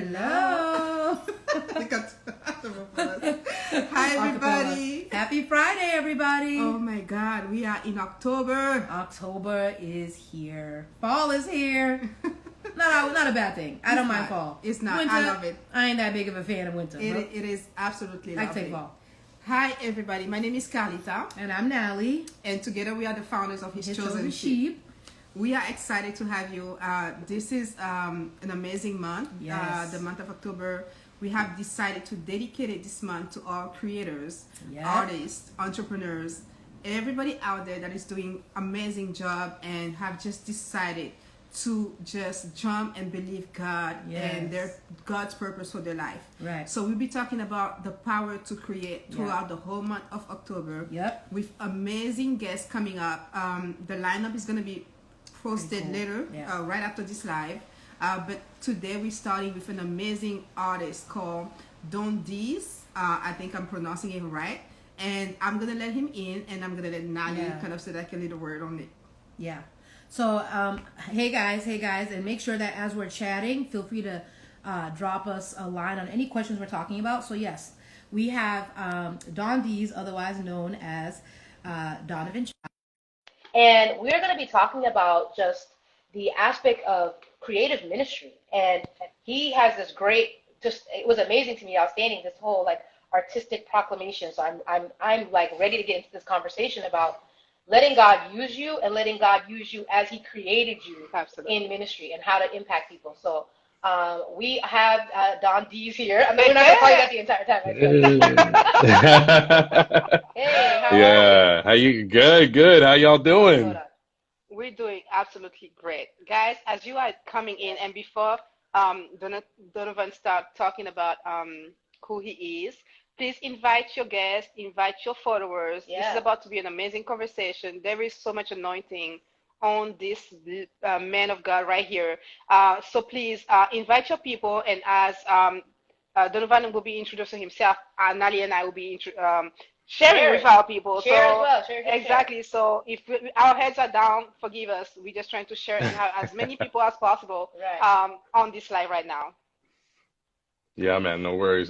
Hello. Hi, everybody. Happy Friday, everybody. Oh my God, we are in October. October is here. Fall is here. Not a bad thing. I don't mind fall. It's not. Winter, I love it. I ain't that big of a fan of winter. It is absolutely lovely. I take fall. Hi, everybody. My name is Carlita. And I'm Nally. And together we are the founders of His Chosen Sheep. We are excited to have you. This is an amazing month. Yes. The month of October. We have decided to dedicate it this month to all creators, Yep. artists, entrepreneurs, everybody out there that is doing amazing job and have just decided to just jump and believe God and their God's purpose for their life. Right. So we'll be talking about the power to create throughout the whole month of October. Yep. With amazing guests coming up. The lineup is going to be posted later, right after this live. But today we're starting with an amazing artist called Donovan. I think I'm pronouncing it right. And I'm going to let him in, and I'm going to let Nali kind of say like a little word on it. Yeah. So, hey guys, and make sure that as we're chatting, feel free to drop us a line on any questions we're talking about. So yes, we have Donovan, otherwise known as Donovan. And we're going to be talking about just the aspect of creative ministry. And he has this great, it was amazing to me, outstanding, this whole like artistic proclamation. So I'm like ready to get into this conversation about letting God use you and letting God use you as he created you in ministry and how to impact people. So we have Don D's here. I mean, we're not going to call you that the entire time. Hey, how are you? How you? Good. How y'all doing? We're doing absolutely great. Guys, as you are coming in and before Donovan start talking about who he is, please invite your guests, invite your followers. This is about to be an amazing conversation. There is so much anointing on this man of God right here. So please invite your people. And as Donovan will be introducing himself, Nali and I will be sharing with our people. Share as well. Share. Exactly. So if our heads are down, forgive us. We're just trying to share and have as many people as possible on this live right now. Yeah, man. No worries.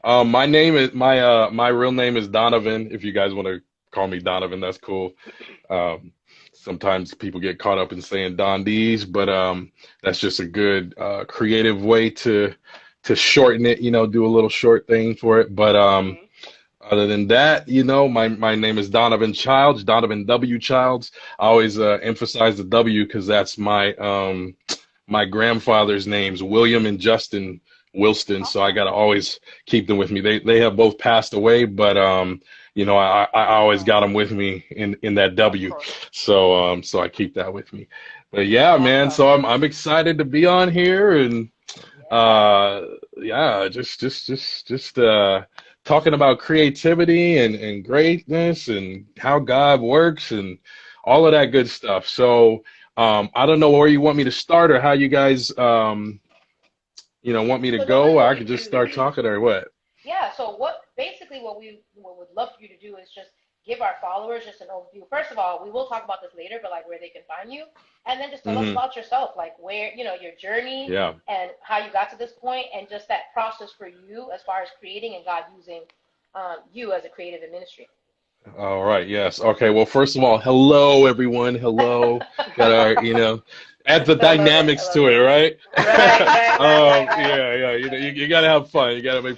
My name is my real name is Donovan. If you guys want to call me Donovan, that's cool. Sometimes people get caught up in saying Don D's, but that's just a good creative way to shorten it. Do a little short thing for it. But other than that, my name is Donovan Childs, Donovan W. Childs. I always emphasize the W because that's my my grandfather's names, William and Justin Wilston. So I gotta always keep them with me. They have both passed away, but I always got them with me in that W. So I keep that with me. But yeah, man. So I'm excited to be on here and just talking about creativity and greatness and how God works and all of that good stuff. So I don't know where you want me to start or how you guys want me to go. I could just start talking or what? Yeah. So what we would love for you to do is just give our followers just an overview. First of all, we will talk about this later, but like where they can find you, and then just tell us about yourself, like where your journey and how you got to this point, and just that process for you as far as creating and God using you as a creative in ministry. All right. Yes. Okay. Well, first of all, hello, everyone. Hello. Got our, add the dynamics to it, right? Right. You gotta have fun. You gotta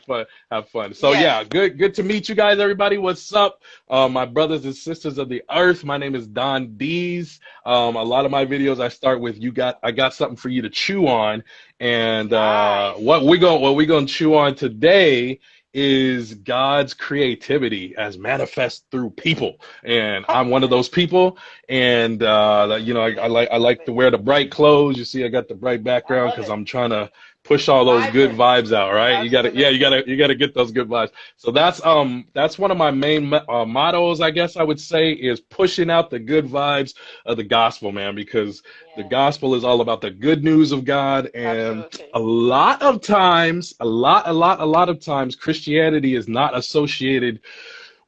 have fun. So good to meet you guys, everybody. What's up, my brothers and sisters of the earth? My name is Don D's. A lot of my videos I start with I got something for you to chew on, and what we gonna chew on today is God's creativity as manifest through people, and I'm one of those people. And I like to wear the bright clothes. You see, I got the bright background because I'm trying to push all those good vibes out, right? You gotta get those good vibes. So that's one of my main mottos, I guess I would say, is pushing out the good vibes of the gospel, man, because the gospel is all about the good news of God. And a lot of times, Christianity is not associated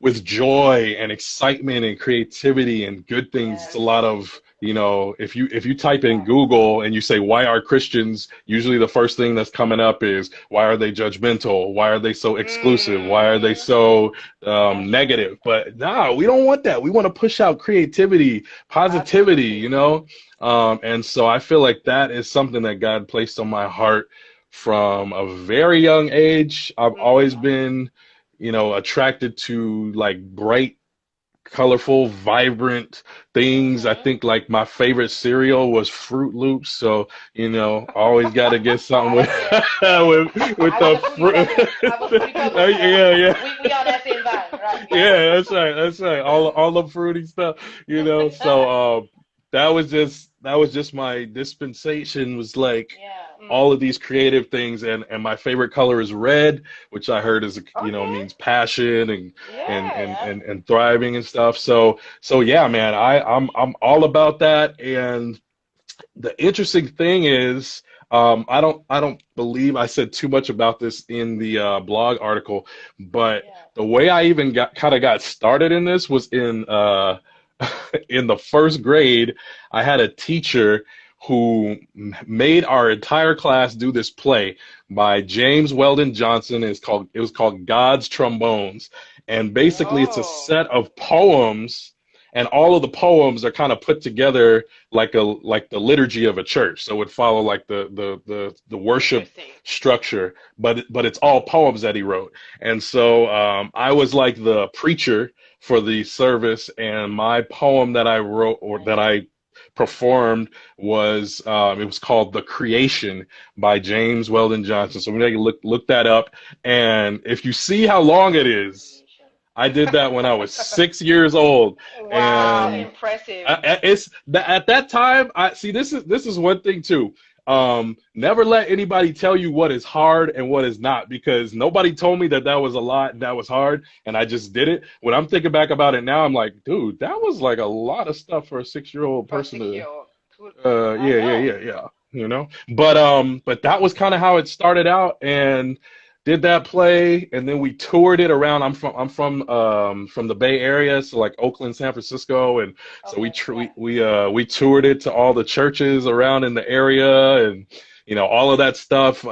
with joy and excitement and creativity and good things. It's a lot of if you type in Google and you say, why are Christians, usually the first thing that's coming up is, why are they judgmental? Why are they so exclusive? Why are they so negative? But no, we don't want that. We want to push out creativity, positivity, and so I feel like that is something that God placed on my heart from a very young age. I've always been, attracted to like bright, colorful, vibrant things. I think like my favorite cereal was Fruit Loops. So, always got to get something with the fruit. Yeah. We on that same vibe, right? Yeah, that's right. All the fruity stuff, So that was just my dispensation, was like all of these creative things, and my favorite color is red, which I heard is means passion and thriving and stuff. So yeah, man, I'm all about that. And the interesting thing is, I don't believe I said too much about this in the blog article, but the way I even got started in this was in in the first grade. I had a teacher who made our entire class do this play by James Weldon Johnson. It was called God's Trombones, and basically it's a set of poems, and all of the poems are kind of put together like the liturgy of a church. So it would follow like the worship structure, but it's all poems that he wrote. And so I was like the preacher for the service, and my poem that I wrote, or that I performed, was it was called "The Creation" by James Weldon Johnson. So maybe look that up, and if you see how long it is, I did that when I was 6 years old. Wow, And impressive. at that time, I see, this is one thing too. Never let anybody tell you what is hard and what is not, because nobody told me that was a lot and that was hard, and I just did it. When I'm thinking back about it now, I'm like, dude, that was like a lot of stuff for a 6-year-old person to. Yeah. But that was kind of how it started out, and did that play, and then we toured it around. I'm from the Bay Area, so like Oakland, San Francisco, and so we toured it to all the churches around in the area, and all of that stuff.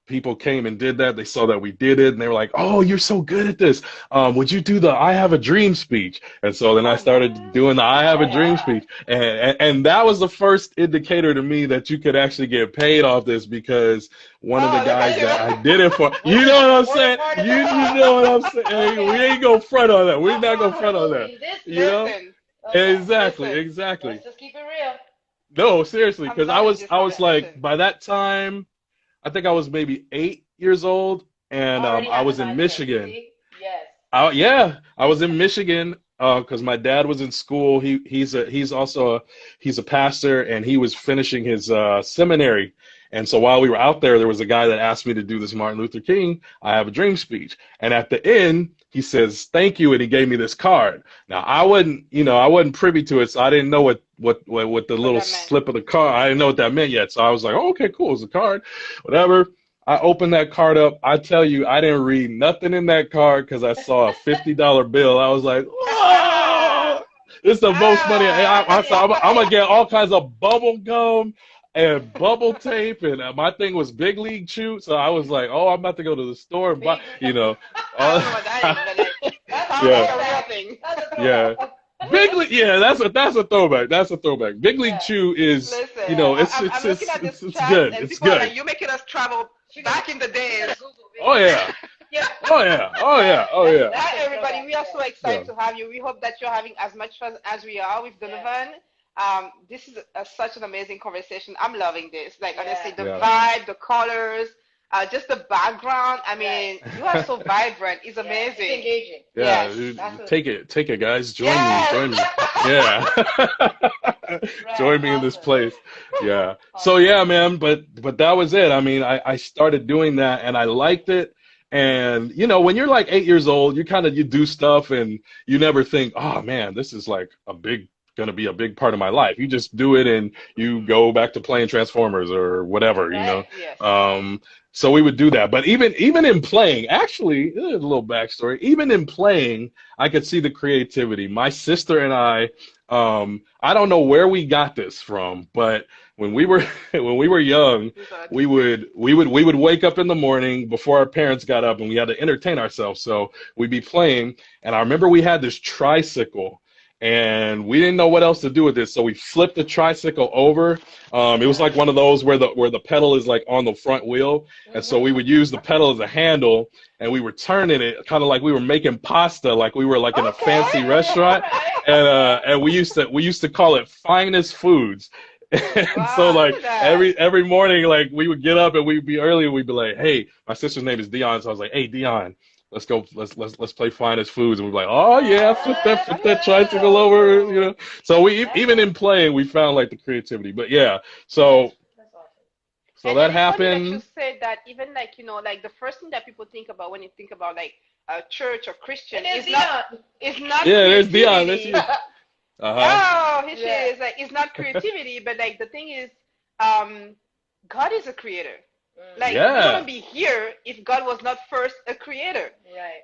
People came and did that. They saw that we did it, and they were like, "Oh, you're so good at this. Would you do the 'I Have a Dream' speech?" And so then I started doing the "I Have a Dream" speech, and that was the first indicator to me that you could actually get paid off this, because one of the guys that I did it for, you know what I'm saying? You know what I'm saying? We ain't gonna front on that. We're not gonna front on that. Exactly. Let's just keep it real. No, seriously, because I was like, by that time, I think I was maybe 8 years old, and I was in Michigan. Yes. I was in Michigan because my dad was in school. He's a pastor, and he was finishing his seminary. And so while we were out there was a guy that asked me to do this Martin Luther King "I Have a Dream" speech. And at the end, he says, "Thank you," and he gave me this card. Now I wasn't privy to it, so I didn't know what the little slip of the card. I didn't know what that meant yet. So I was like, "Oh, okay, cool, it's a card, whatever." I opened that card up. I tell you, I didn't read nothing in that card because I saw a $50 bill. I was like, "Whoa, this is the most money." I'm gonna get all kinds of bubble gum and bubble tape, and my thing was Big League Chew. So I was like, "Oh, I'm about to go to the store and buy," Yeah. Big League, yeah, that's a throwback. That's a throwback. Big League Chew is, Listen, it's good. It's good. Like, you're making us travel back in the days. Oh yeah. Oh yeah. Hi everybody, we are so excited to have you. We hope that you're having as much fun as we are with Donovan. This is such an amazing conversation. I'm loving this. Like, honestly, the vibe, the colors, just the background. I mean, you are so vibrant. It's amazing. It's engaging. Yeah, take it, guys. Join me. Yeah. Join me in this place. Yeah. So yeah, man. But that was it. I mean, I started doing that, and I liked it. And when you're like 8 years old, you do stuff, and you never think, "Oh man, this is like going to be a big part of my life." You just do it, and you go back to playing Transformers or whatever, Yes. So we would do that. But even in playing, actually, a little backstory, even in playing, I could see the creativity. My sister and I I don't know where we got this from, but when we were when we were young, we would wake up in the morning before our parents got up, and we had to entertain ourselves. So we'd be playing, and I remember we had this tricycle, and we didn't know what else to do with this, so we flipped the tricycle over. It was like one of those where the pedal is like on the front wheel, and so we would use the pedal as a handle, and we were turning it kind of like we were making pasta, like we were like in a fancy restaurant, and we used to call it finest foods. And so Wow, look like at that. every morning, like we would get up and we'd be early, and we'd be like, hey, my sister's name is Dion, so I was like, hey Dion, let's go, let's play finest foods, and we're like, oh yeah, flip that tricycle over, you know. So we even in playing, we found like the creativity. But yeah, so That's awesome. so And that it's funny that you happened. said that even like, like the first thing that people think about when you think about like a church or Christian And there's is not Yeah, there's Dion. That's creativity. you. Uh-huh. Oh, here she Yeah. is. Like, it's not creativity, but like the thing is, um, God is a creator. Like, we Yeah. wouldn't be here if God was not first a creator. Right.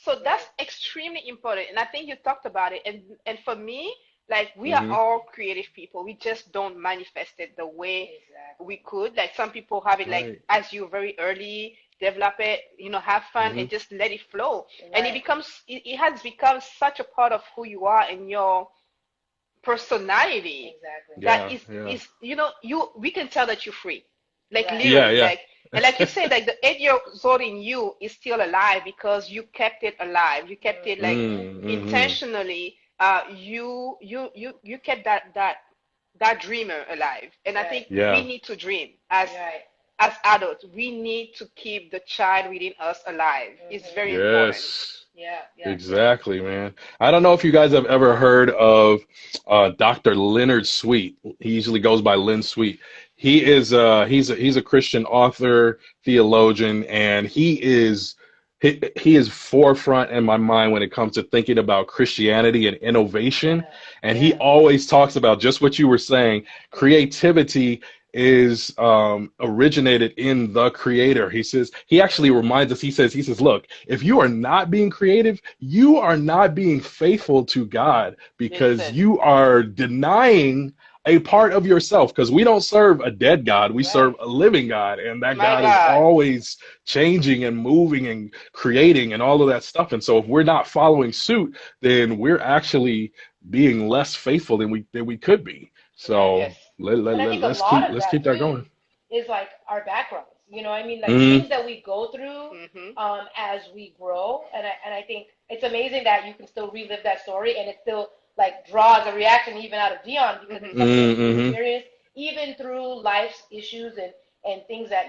So that's extremely important. And I think you talked about it. And for me, like, we are Hmm. all creative people. We just don't manifest it the way Exactly. we could. Like, some people have it like Right. as you very early develop it, have fun Hmm. and just let it flow. And Right. it has become such a part of who you are and your personality Exactly. that Yeah. Yeah. we can tell that you're free, like Right. Yeah. literally, Yeah. like, and like you say, like the 8 years old in you is still alive because you kept it alive, you kept it like Mm-hmm. Mm-hmm. intentionally. You kept that dreamer alive, and I Right. think we Yeah. need to dream as Right. as adults. We need to keep the child within us alive. It's Mm-hmm. very important. Yes. Yeah. Yeah. Exactly, man. I don't know if you guys have ever heard of Dr. Leonard Sweet. He usually goes by Lynn Sweet. He's a Christian author, theologian, and he is forefront in my mind when it comes to thinking about Christianity and innovation. Yeah. And he Yeah. always talks about just what you were saying. Creativity is originated in the creator. He says, he actually reminds us, he says, look, if you are not being creative, you are not being faithful to God, because Listen, you are denying a part of yourself, because we don't serve a dead God, we serve Right. a living God, and that my God is God. always changing and moving and creating and all of that stuff. And so if we're not following suit, then we're actually being less faithful than we could be. Right. So Yes. And I think a let's lot keep of let's that keep that too going. is like our backgrounds. You know what I mean? Like the Hmm. things that we go through Hmm. as we grow. And I think it's amazing that you can still relive that story and it still like draws a reaction even out of Dion because it's Hmm. something that he Hmm. experienced even through life's issues and things that,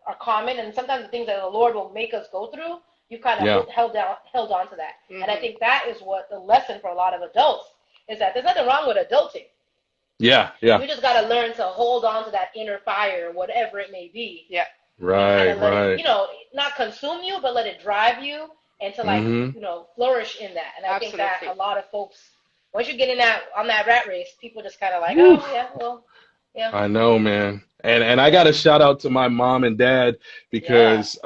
are common and sometimes the things that the Lord will make us go through, you kind of Yeah. held on to that. And I Hmm. think that is what the lesson for a lot of adults is that there's nothing wrong with adulting. Yeah. Yeah. We just got to learn to hold on to that inner fire, whatever it may be, Yeah. and kind Right. of let it, Right. not consume you, but let it drive you and to like, Hmm. flourish in that. And I think that a Absolutely. lot of folks, once you get in that on that rat race, people just kind of like, Woo. oh yeah, well, yeah, I know, man. And I got yeah, to shout out to my mom and dad, yeah. because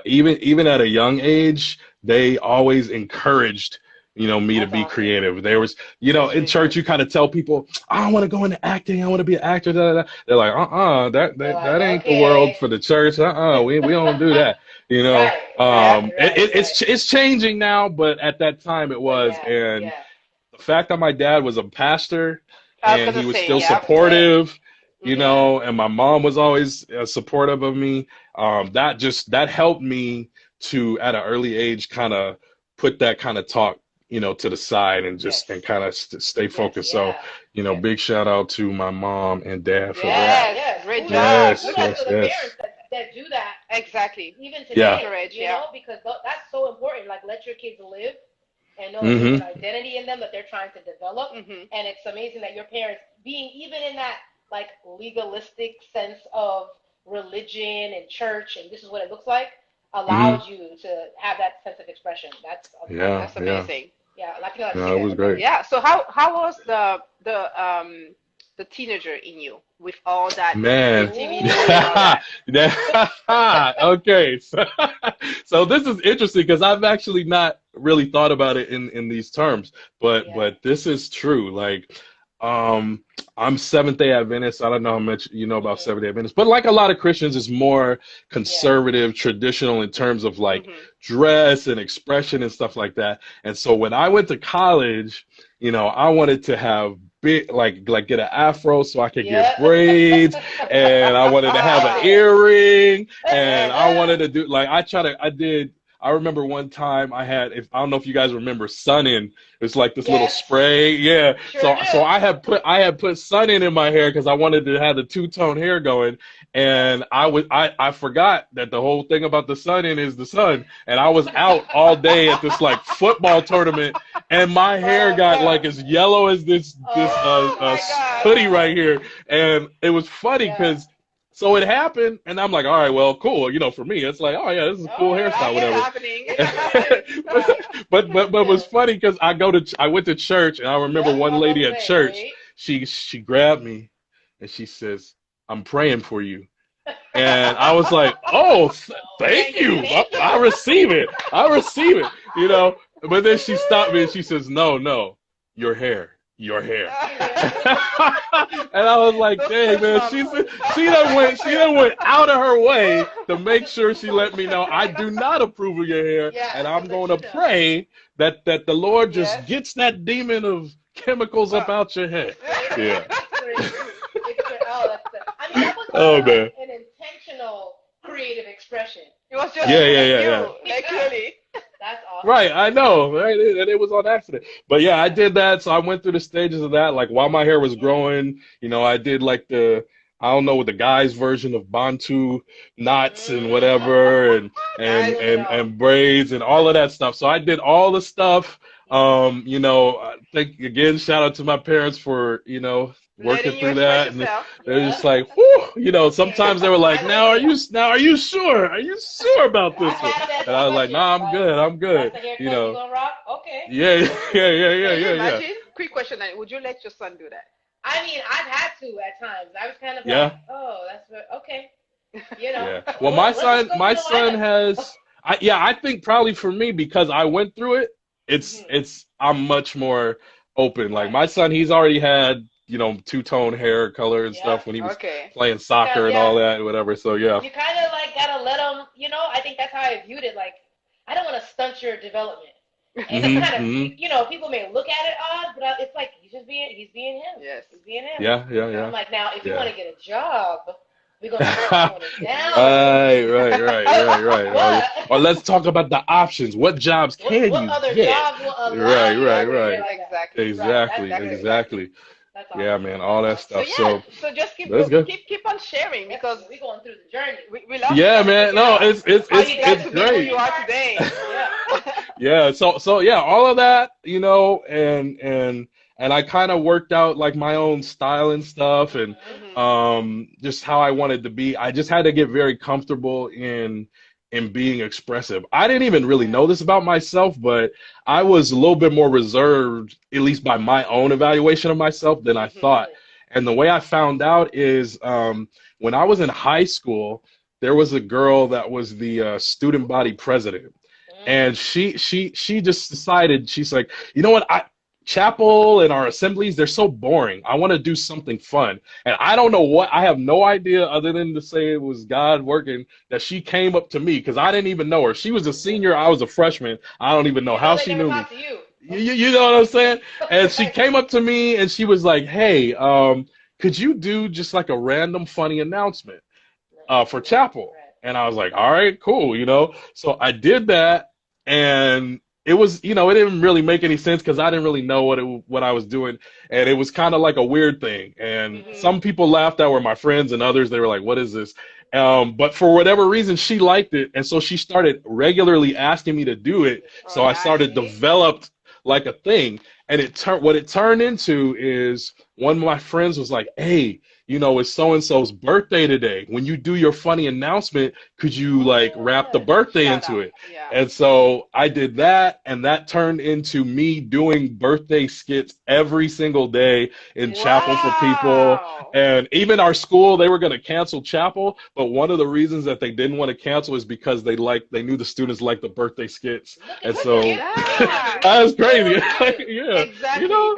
even at a young age, they always encouraged, me to That's be awesome. creative. There was, That's in really church, good. you kind of tell people, I want to go into acting, I want to be an actor. Da, da, da. They're like, that They're that like, that ain't the world okay, for the church. We don't do that. right, Yeah. right, right, right. It's changing now, but at that time it But was. yeah, And yeah, the fact that my dad was a pastor I was and gonna he was say, still yeah. yeah, supportive, Hmm. yeah, and my mom was always supportive of me, that helped me to, at an early age, kind of put that kind of talk, to the side, and just and Yes. kind of stay Yes. focused. So, yeah. Yes. big shout out to my mom and dad for Yeah, that. Yes. yes. Great Kudos, job. Yes, kudos Kudos. yes, to the yes. parents that do that Exactly. even Yeah. today, Encourage. Yeah. because that's so important. Like, let your kids live and know that there's an Hmm. identity in them that they're trying to develop. Hmm. And it's amazing that your parents, being even in that like legalistic sense of religion and church, and this is what it looks like, Hmm. allowed you to have that sense of expression. That's Yeah, That's yeah. amazing. yeah. I feel like No, take it that was for great. granted. Yeah. So how was the the teenager in you with all that Man. creativity and all that? Okay. So this is interesting because I've actually not really thought about it in these terms, Yeah. but this is true. Like, um, I'm Seventh Day Adventist. I don't know how much you know about Seventh Day Adventist, but like a lot of Christians, it's more Yeah. conservative, traditional in terms of like Hmm. dress and expression and stuff like that. And so when I went to college, I wanted to have big like get an afro so I could get Yeah. braids, and I wanted to have an Ah, earring, and I yes. wanted to do like I remember one time I don't know if you guys remember Sun-In. It's like this little Yes. spray. Yeah. Sure So do. I had put Sun-In in my hair because I wanted to have the two-tone hair going. Yes. And I forgot that the whole thing about the Sun-In is the sun. And I was out all day at this like football tournament, and my hair Oh got no. like as yellow as this Oh my hoodie God. right here. And it was funny Yeah. because so it happened, and I'm like, all right, well, cool. For me, it's like, oh yeah, this is a cool Oh yeah. Ah, hairstyle, it's whatever. happening. It happened. But it was Yeah. funny because I went to church, and I remember Yep. I one was about lady to at say, church, right? she grabbed me and she says, "I'm praying for you." And I was like, "Oh, thank Thank you. you. Thank I you. receive it. I receive it." But then she stopped me and she says, "No, no, your hair, your hair." And I was like, Those "Dang, church man, moms. she done went out of her way to make sure she let me know I do not approve of your hair, Yeah. and To I'm let going you to know. pray that the Lord just Yes. gets that demon of chemicals up Uh, out your head." Crazy. Yeah. Crazy. Oh, I mean, that was Oh man. an intentional creative expression. It was just Yeah, Like, yeah, like yeah, yeah. you, like clearly. that's awesome. Right, I know, right? And it was on accident. But yeah, I Yeah. did that. So I went through the stages of that. Like while my hair was Yeah. growing, I did like I don't know, what the guys' version of Bantu knots and Mm. whatever, and I'm and doing it and all. and braids and all of that stuff. So I did all the stuff. Hmm. I think again, shout out to my parents for, working Letting you through express that. And yourself. they're Yeah. just like, whew, Hey, sometimes they were like, I like it. now are you sure? Are you sure about I've this one? had that And I was like, discussion. nah, I'm Like, good. I'm that's good. the You haircut you know. gonna rock? Okay. Yeah, yeah, yeah, yeah, Can you yeah, yeah. imagine? Quick question: would you let your son do that? I mean, I've had to at times. I was kind of like, Yeah, oh, that's what, okay. yeah. Well, Well, let's just go my through the son lineup. has, I think probably for me because I went through it, Hmm. I'm much more open. Like Right. my son, he's already had, two-tone hair color and Yeah. stuff when he was Okay. playing You kind soccer and yeah. all that, whatever. So yeah. You kind of like gotta let them. I think that's how I viewed it. Like, I don't want to stunt your development. And it's Hmm. kind of, Hmm. people may look at it odd, but it's like he's being him. Yes. He's being him. Yeah, yeah, I'm yeah, like, now if you want yeah. to get a job, we're gonna start throwing it down a little Right, bit. right, right, right, right. Or But let's talk about the options. What jobs can what you other get? jobs will allow Right, you to right, wear your hair right. Exactly. like that? Exactly. Right. Exactly, That's Exactly. exactly. that's Yeah, awesome. man, all That's that awesome. So stuff. yeah. So So just that's good. keep on sharing Yes, because we're going through the journey. we love to Yeah, kind of man. figure No, out how you got it's to be who great. you are today. Yeah. Yeah, so yeah, all of that, and I kind of worked out like my own style and stuff, and Hmm. Hmm. just how I wanted to be. I just had to get very comfortable in being expressive. I didn't even really Yeah. know this about myself, but I was a little bit more reserved, at least by my own evaluation of myself, than I Hmm. thought. Really. And the way I found out is when I was in high school, there was a girl that was the student body president, Mm. and she just decided, she's like, you know what, chapel and our assemblies, they're so boring. I want to do something fun. And I don't know what, I have no idea other than to say it was God working, that she came up to me because I didn't even know her. She was a senior, I was a freshman. I don't even know You know how they she never knew me. talk to you. You know what I'm saying? And she Right. came up to me and she was like, hey, could you do just like a random funny announcement for chapel? Right. And I was like, all right, cool. So I did that, and it was, it didn't really make any sense because I didn't really know what I was doing, and it was kind of like a weird thing. And Hmm. some people laughed that were my friends, and others they were like, "What is this?" But for whatever reason, she liked it, and so she started regularly asking me to do it. Oh, So I nice. started developed like a thing, and what it turned into is one of my friends was like, "Hey, you know, it's so-and-so's birthday today. When you do your funny announcement, could you like wrap the birthday Shout into out. it? Yeah. And so I did that, and that turned into me doing birthday skits every single day in chapel for people. Wow. And even our school, they were going to cancel chapel, but one of the reasons that they didn't want to cancel is because they knew the students liked the birthday skits. And so Yeah. that was crazy. Yeah, Exactly. you know.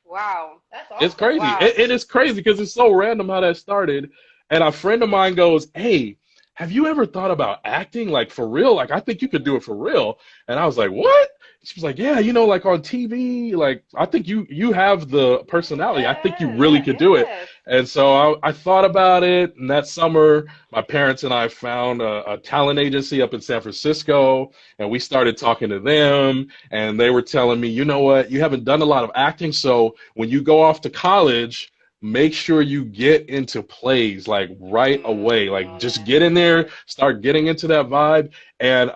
Wow. That's It's awesome. crazy. Wow. It is crazy because it's so random how that started. And a friend of mine goes, "Hey, have you ever thought about acting like for real? Like I think you could do it for real." And I was like, "What?" She was like, "Yeah, you know, like on TV, like I think you have the personality. I think you really could do it." Yes. And so I thought about it. And that summer, my parents and I found a talent agency up in San Francisco, and we started talking to them. And they were telling me, "You know what? You haven't done a lot of acting, so when you go off to college, make sure you get into plays like right away. Like just get in there, start getting into that vibe." And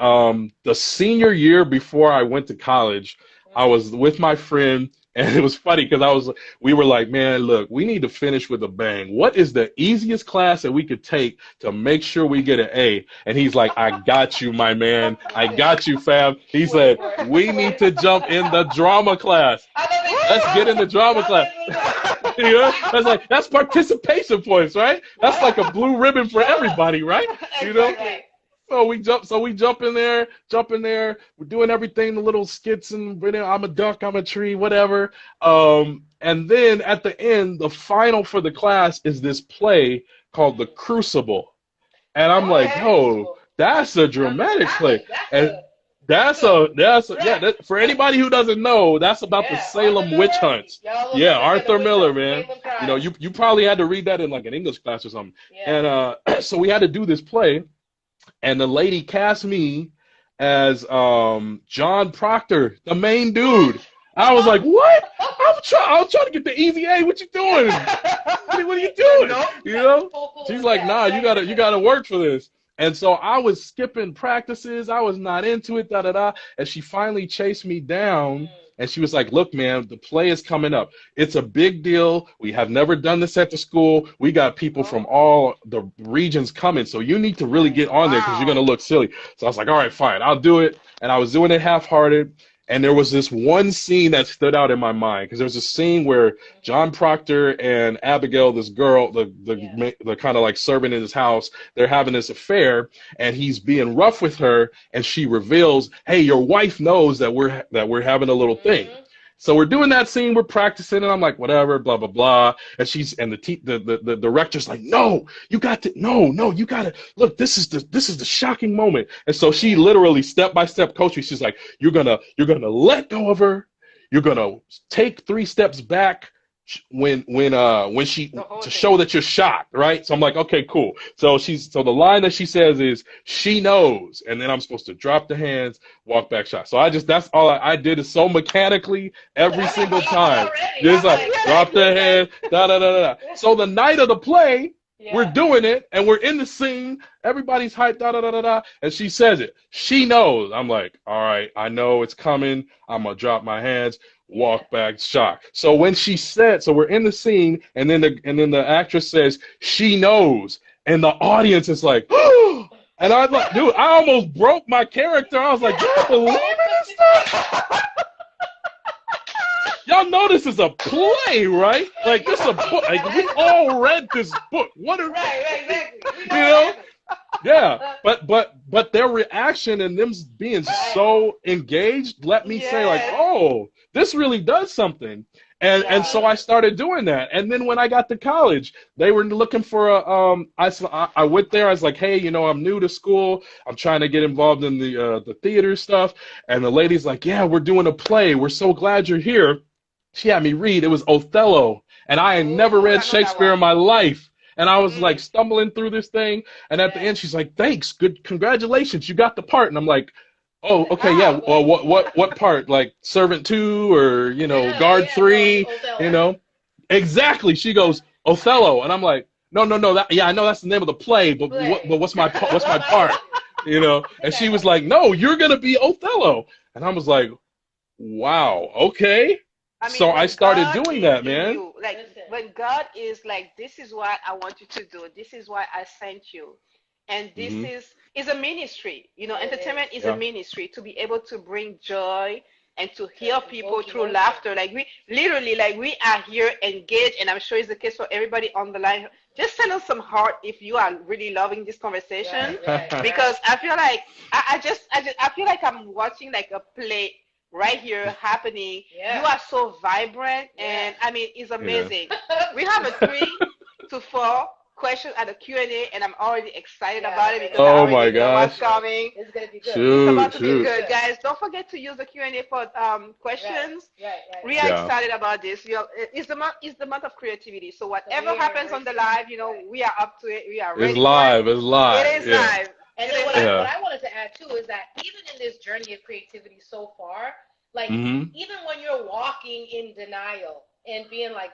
the senior year before I went to college, I was with my friend, and it was funny because we were like, "Man, look, we need to finish with a bang. What is the easiest class that we could take to make sure we get an A?" And he's like, "I got you, my man. I got you, fam." He said, "We need to jump in the drama class. Let's get in the drama class." You know, that's participation points, right? That's like a blue ribbon for everybody, right? You know. Exactly. So we jump in there. We're doing everything, the little skits and I'm a duck, I'm a tree, whatever. And then at the end, the final for the class is this play called The Crucible, and I'm like, "Oh, that's a dramatic play." And for anybody who doesn't know, that's about the Salem witch hunts. Yeah, Arthur Miller, man. You know, you probably had to read that in like an English class or something. And so we had to do this play, and the lady cast me as John Proctor, the main dude. I was like, "What? I was trying to get the easy A. What you doing? What are you doing?" You know? She's like, "Nah, you gotta work for this." And so I was skipping practices. I was not into it, da da da. And she finally chased me down, and she was like, "Look, man, the play is coming up. It's a big deal. We have never done this at the school. We got people from all the regions coming, so you need to really get on there because you're gonna look silly." So I was like, "All right, fine, I'll do it." And I was doing it half-hearted. And there was this one scene that stood out in my mind because there was a scene where John Proctor and Abigail, this girl, the kind of like servant in his house, they're having this affair, and he's being rough with her, and she reveals, "Hey, your wife knows that we're having a little thing." So we're doing that scene, we're practicing, and I'm like, whatever, blah blah blah. And the director's like, "No, you got to, no, you got to look. This is the shocking moment." And so she literally step by step coached me. She's like, you're gonna let go of her. You're gonna take 3 steps back when she to show that you're shocked, right? So I'm like, okay, cool. So the line that she says is, "She knows," and then I'm supposed to drop the hands, walk back, shot. So that's all I did is so mechanically every single time, just like drop the hand, da da da da. So the night of the play, we're doing it, and we're in the scene. Everybody's hyped, da da da da da, and she says it. "She knows." I'm like, all right, I know it's coming. I'm gonna drop my hands, walk back, shock. So when she said, so we're in the scene, and then the actress says, "She knows," and the audience is like, "Oh!" And I'm like, dude, I almost broke my character. I was like, "You believe in this stuff?" Y'all know this is a play, right? Like this is a book. Like we all read this book. What are Exactly. you know? Yeah, but their reaction and them being so engaged let me say like, "Oh, this really does something." And so I started doing that. And then when I got to college, they were looking for I went there. I was like, "Hey, you know, I'm new to school. I'm trying to get involved in the theater stuff." And the lady's like, "Yeah, we're doing a play. We're so glad you're here." She had me read. It was Othello, and I had never read Shakespeare in my life. And I was like stumbling through this thing, and at the end she's like, "Thanks, good, congratulations, you got the part." And I'm like, "Oh, okay, yeah. Well, what part? Like servant 2 or guard 3? You know?" Exactly. She goes, "Othello," and I'm like, "No. I know that's the name of the play, but what's my part?" And she was like, "No, you're gonna be Othello," and I was like, "Wow, okay." I mean, So I when started God doing is that, in man. you, like Listen. when God is like, this is what I want you to do. This is why I sent you. And this Hmm. is a ministry. You know, It entertainment is. is a Yeah. ministry to be able to bring joy and to To heal people evoke through emotion. laughter. Like we literally, like we are here engaged, and I'm sure it's the case for everybody on the line. Just send us some heart if you are really loving this Right, conversation, right, because right. I feel like I feel like I'm watching like a play right here happening. You Yeah. are so vibrant, Yeah. and I mean, it's Yeah. amazing. We have a 3 to 4 question at the Q&A, and I'm already excited Yeah, about it I because know. I Oh It's my already gonna know be what's gosh. good. coming. It's gonna be good. It's Shoot, about to It's be gonna be shoot. good, good. guys. Don't forget to use the Q&A for Right, questions. right, right, We are right. Yeah. excited about this. It's the month of creativity. So So whatever we are happens on the embracing. live, Right. we are up to it. We are It's ready for it. live. It's It live. is Yeah. live. And It then is what Yeah. I wanted to add too is that even in this journey of creativity so far, like Hmm. even when you're walking in denial and being like,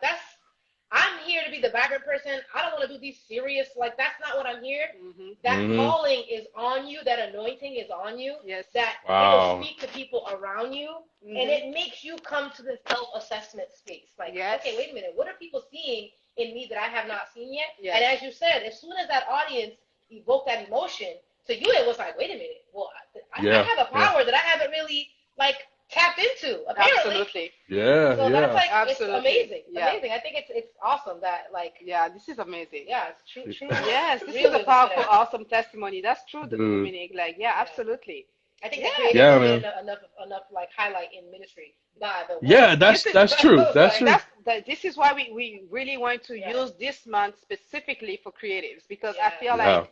I'm here to be the background person. I don't want to do these serious, like that's not what I'm here. Mm-hmm. That Hmm. calling is on you. That anointing is on you. Yes. That it will Wow. speak to people around you, and Mm-hmm. it makes you come to the self-assessment space. Like, Yes. okay, wait a minute. What are people seeing in me that I have not seen yet? Yes. And as you said, as soon as that audience evoked that emotion, to you it was like, wait a minute. Well, I Yeah. have a Yeah. power that I haven't really like tapped into apparently. Absolutely. Yeah. So that's Yeah. like it's Absolutely. amazing, Yeah. amazing. I think it's awesome that like Yeah, this is amazing. yeah, it's true. Yes, this is Really a lifted powerful, up. awesome testimony. That's true, Dude. Dominic. Like, yeah, Yeah. absolutely. I think Yeah. that creative Yeah, doesn't get man. enough like highlight in ministry. By the way, Yeah, This is that's true. That's like true. this is why we really want to right. use this month specifically for creatives, because I Yeah. feel like Yeah.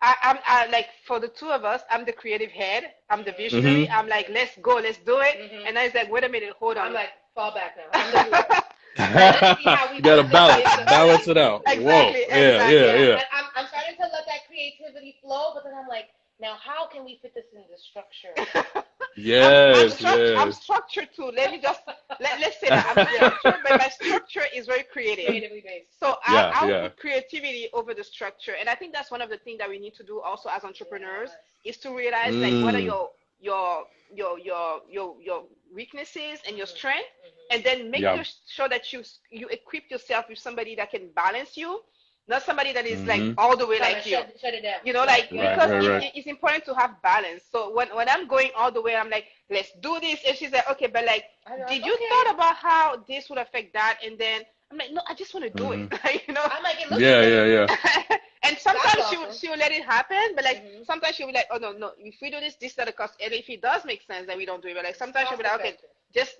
I like, for the two of us, I'm the creative head, I'm the Hmm. visionary. I'm like, let's go, let's do it. Mhm. And I was like, wait a minute, hold I'm on. like fall back now. I'm the doer. Let's see how we You gotta put this balance into it out. Whoa. Exactly, Yeah. Yeah. exactly. yeah. Yeah. I'm starting to let that creativity flow, but then I'm like, now how can we fit this into structure? Yes. I'm Yes. structured too. Let me just let's say that I'm structured, but my structure is very creative. Creatively based. So Yeah. I'll Yeah. put creativity over the structure, and I think that's one of the things that we need to do also as entrepreneurs, is to realize like what are Mm. your weaknesses and your strength, and then make Yeah. sure that you equip yourself with somebody that can balance you, not somebody that is like Hmm. all the way Trying like to you. shut it down. You know, like, Yeah. Right. because Right. Right. it's important to have balance. So when I'm going all the way, I'm like, let's do this, and she's like, okay, but like, I'm like, did you okay. thought about how this would affect that? And then I'm like, no, I just want to do Hmm. it. You know. I'm like, it looks Yeah. good. Yeah. Yeah. And sometimes That's she will awesome. she will let it happen, but like Mhm. sometimes she'll be like, oh no, if we do this, is the cost. And if it does make sense, then we don't do it. But like sometimes she'll Cost be like, okay, effective.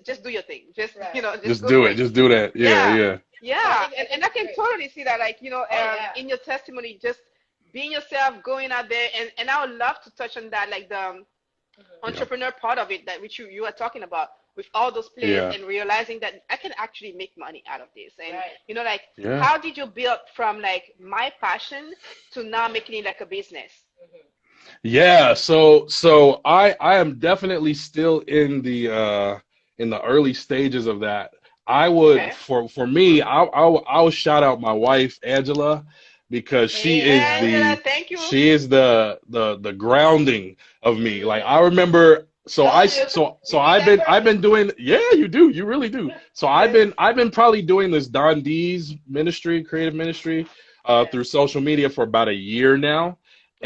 just do your thing, just Right. just Just go do for it. it. Just do that. Yeah. Yeah, Yeah. yeah, I think and I it's can great. totally see that, like, Oh yeah. in your testimony, just being yourself, going out there, and I would love to touch on that, like the Mhm. Yeah. entrepreneur part of it, that which you are talking about, with all those plays, Yeah. and realizing that I can actually make money out of this. And Right. like, Yeah. how did you build from like my passion to now making it like a business? Mhm. Yeah, so I am definitely still in the early stages of that. I would Okay. for me, I'll shout out my wife Angela, because Hey Angela, Angela. thank you. she is the grounding of me. Like I Mhm. remember, Told you. so You need that I've person. been doing, yeah, you really do. So Yes. I've been probably doing this Don D's ministry, creative ministry, Yeah. through social media for about a year now.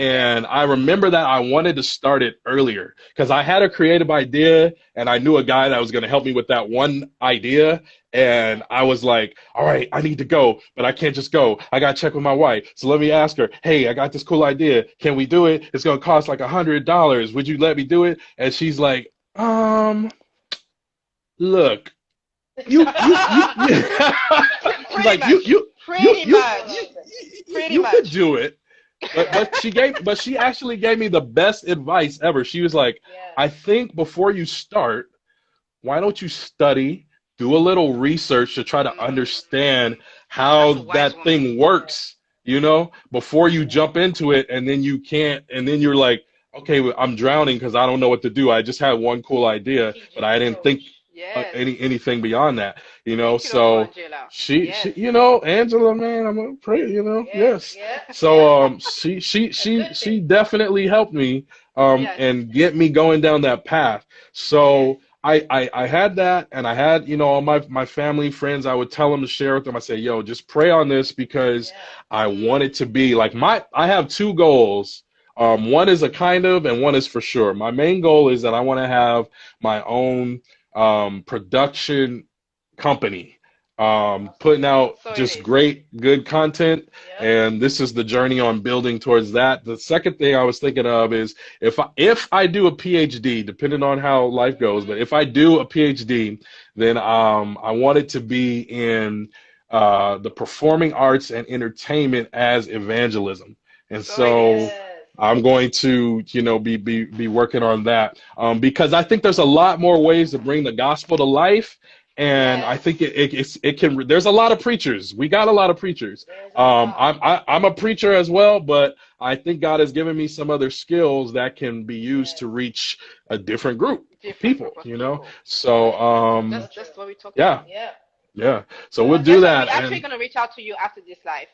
Okay. And I remember that I wanted to start it earlier because I had a creative idea and I knew a guy that was going to help me with that one idea. And I was like, all right, I need to go, but I can't just go. I got to check with my wife. So let me ask her, hey, I got this cool idea. Can we do it? It's going to cost like $100. Would you let me do it? And she's like, look, you she's Pretty like, much. Pretty you, much. Pretty you could much. do it. But she actually gave me the best advice ever. She was like, Yeah. I think before you start, why don't you study, do a little research to try to understand That's how a wise that woman. thing works, before you jump into it, and then you can't, and then you're like, okay, well, I'm drowning because I don't know what to do. I just had one cool idea, but Strategic I didn't think approach. Yes. anything beyond that, Thank you, Dr. So Angela. she, Yes. Angela, man, I'm gonna pray, Yeah. yes. Yeah. Yeah. So A good she thing. definitely helped me Yes. and get me going down that path. Yeah. So I had that, and I had, you know, all my family, friends, I would tell them to share with them. I say, yo, just pray on this because I want it to be like I have two goals. One is a kind of, and one is for sure. My main goal is that I want to have my own production company, putting out So it just is. great, good content. And this is the journey on building towards that. The second thing I was thinking of is if I do a PhD, depending on how life goes, but if I do a PhD, then I want it to be in the performing arts and entertainment as evangelism. And so I'm going to, you know, be working on that, because I think there's a lot more ways to bring the gospel to life. And I think it can. There's a lot of preachers. We got a lot of preachers. I'm a preacher as well, but I think God has given me some other skills that can be used to reach a different group of people. You know, so That's what we talk yeah, about. yeah. So we'll That's do why that. we're actually And gonna reach out to you after this live.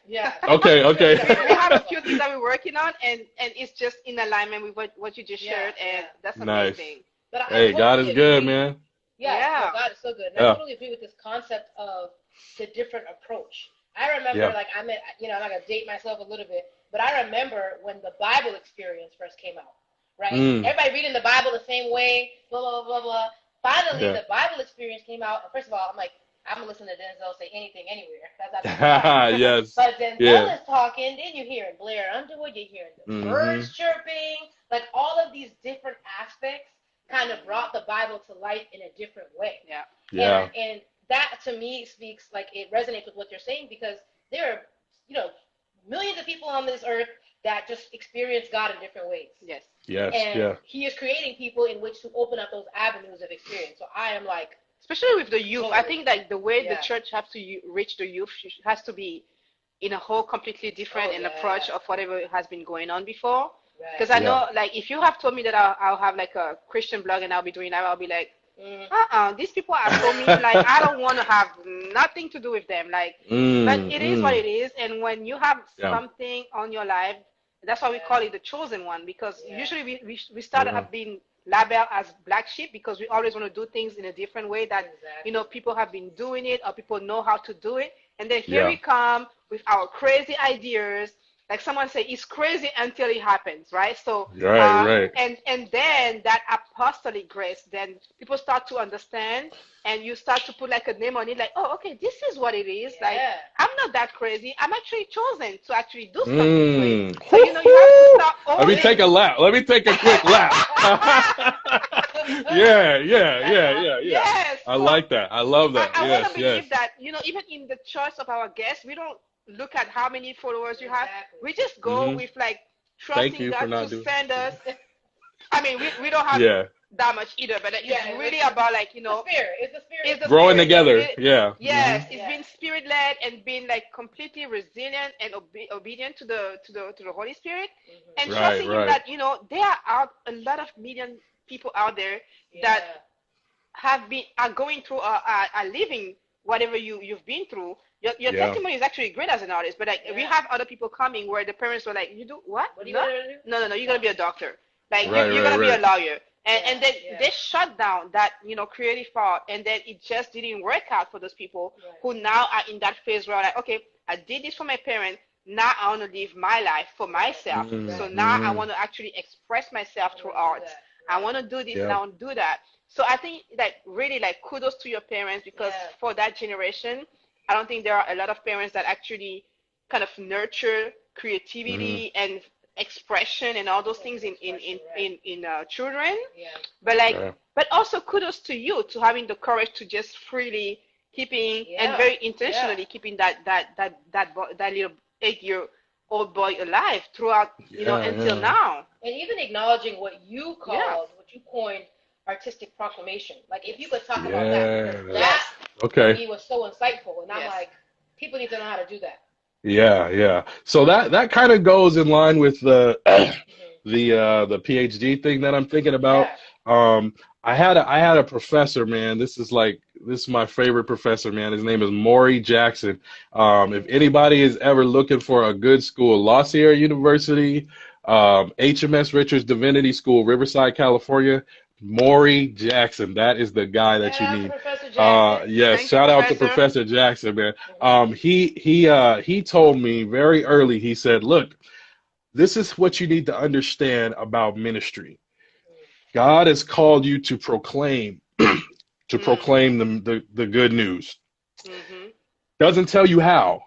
okay, We have a okay. few things that we're working on, and it's just in alignment with what you just shared, and that's Nice. amazing. But Hey, God is good, agree. man. No, God is so good. And I totally agree with this concept of the different approach. I remember, like, I'm not going to date myself a little bit, but I remember when the Bible experience first came out, right? Everybody reading the Bible the same way, blah, blah, blah, blah. Finally, the Bible experience came out. And first of all, I'm like, I'm going to listen to Denzel say anything anywhere. That's Yes. But Denzel is talking, then you're hearing Blair Underwood, you're hearing the birds chirping, like all of these different aspects kind of brought the Bible to life in a different way. And that to me speaks, like, it resonates with what you're saying, because there are, you know, millions of people on this earth that just experience God in different ways. And he is creating people in which to open up those avenues of experience. So I am like, especially with the youth, I think that the way the church has to reach the youth has to be in a whole completely different approach of whatever has been going on before. Because I know, like, if you have told me that I'll have like a Christian blog and I'll be doing that, I'll be like, these people are for me. Like, I don't want to have nothing to do with them. Like, but it is what it is. And when you have something on your life, that's why we call it the chosen one. Because usually we start up being labeled as black sheep because we always want to do things in a different way that you know people have been doing it or people know how to do it. And then here we come with our crazy ideas. Like someone say, it's crazy until it happens, right? So, right. And then that apostolic grace, then people start to understand, and you start to put like a name on it, like, oh, okay, this is what it is. Like, I'm not that crazy. I'm actually chosen to actually do something great. So, you know, you have to start owning. Let me take a lap. Let me take a quick lap. Yeah. Yes. I like that. I love that. I want to believe that, you know, even in the choice of our guests, we don't look at how many followers you have. We just go with like trusting God to send us. I mean, we don't have that much either, but it's really about, like, you know, it's the spirit. It's the growing spirit. together. Yes, it's been spirit led and being like completely resilient and obedient to the Holy Spirit, and trusting Him that, you know, there are a lot of million people out there that are going through are living whatever you've been through. Your testimony is actually great as an artist, but like we have other people coming where the parents were like, "You do what? What are you gonna do? No, you're gonna be a doctor. Like you're gonna be a lawyer." And then they shut down that, you know, creative part, and then it just didn't work out for those people who now are in that phase where, like, okay, I did this for my parents. Now I want to live my life for myself. So now I want to actually express myself through art. I want to do this and I want to do that. So I think that really, like, kudos to your parents, because for that generation, I don't think there are a lot of parents that actually kind of nurture creativity and expression and all those things in children. But like, but also kudos to you to having the courage to just freely keeping and very intentionally keeping that little 8-year-old boy alive throughout, you know, until now. And even acknowledging what you called, what you coined, artistic proclamation. Like, if you could talk about that to me was so insightful, and I'm like, people need to know how to do that. So that kind of goes in line with the the PhD thing that I'm thinking about. I had a professor, man. This is my favorite professor, man. His name is Maury Jackson. If anybody is ever looking for a good school, La Sierra University, HMS Richards Divinity School, Riverside, California, Maury Jackson. That is the guy that you Shout out to need. Professor Jackson. Yes, Thank you, shout out to Professor. Professor Jackson, man. He told me very early. He said, "Look, this is what you need to understand about ministry. God has called you to proclaim, to proclaim the good news. Mm-hmm. Doesn't tell you how.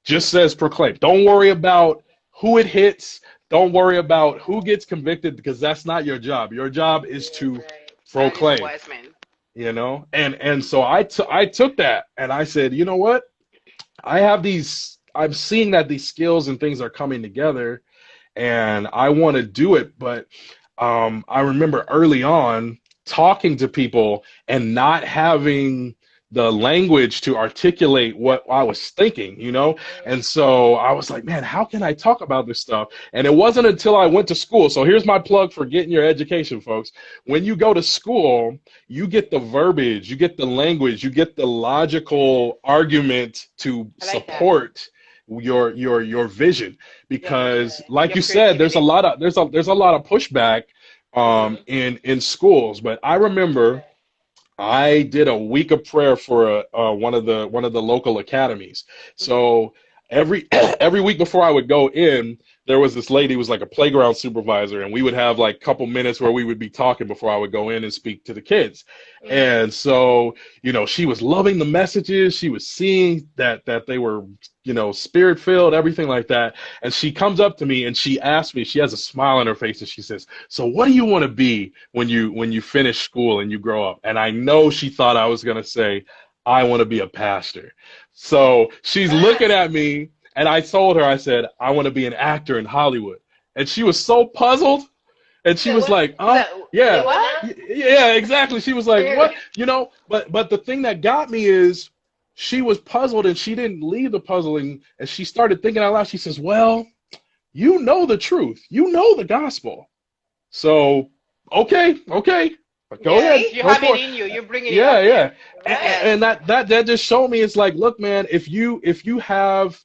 Just says proclaim. Don't worry about who it hits. Don't worry about who gets convicted because that's not your job. Your job is to Right. That is proclaim, wise man. you know? And so I took that and I said, you know what? I'm seeing that these skills and things are coming together and I want to do it. But I remember early on talking to people and not having the language to articulate what I was thinking, you know? And so I was like, man, how can I talk about this stuff? And it wasn't until I went to school. So here's my plug for getting your education, folks. When you go to school, you get the verbiage, you get the language, you get the logical argument to I like that. support your vision, because like Your you said, there's a creativity. lot of pushback in schools. But I remember I did a week of prayer for one of the local academies. So every week before I would go in, there was this lady who was like a playground supervisor, and we would have like a couple minutes where we would be talking before I would go in and speak to the kids. And so, you know, she was loving the messages. She was seeing that they were, you know, spirit filled, everything like that. And she comes up to me and she asks me, she has a smile on her face, and she says, "So what do you want to be when you finish school and you grow up?" And I know she thought I was going to say, "I want to be a pastor." So she's looking at me, and I told her, I said, "I want to be an actor in Hollywood." And she was so puzzled. And she was like, "Oh, yeah, yeah, exactly." She was like, "What?" You know, but the thing that got me is she was puzzled, and she didn't leave the puzzling, and she started thinking out loud. She says, "Well, you know the truth. You know the gospel. So, okay, but go ahead. You Go have for it in you. You're bringing it Yeah, out yeah." there. And that just showed me, it's like, look, man, if you have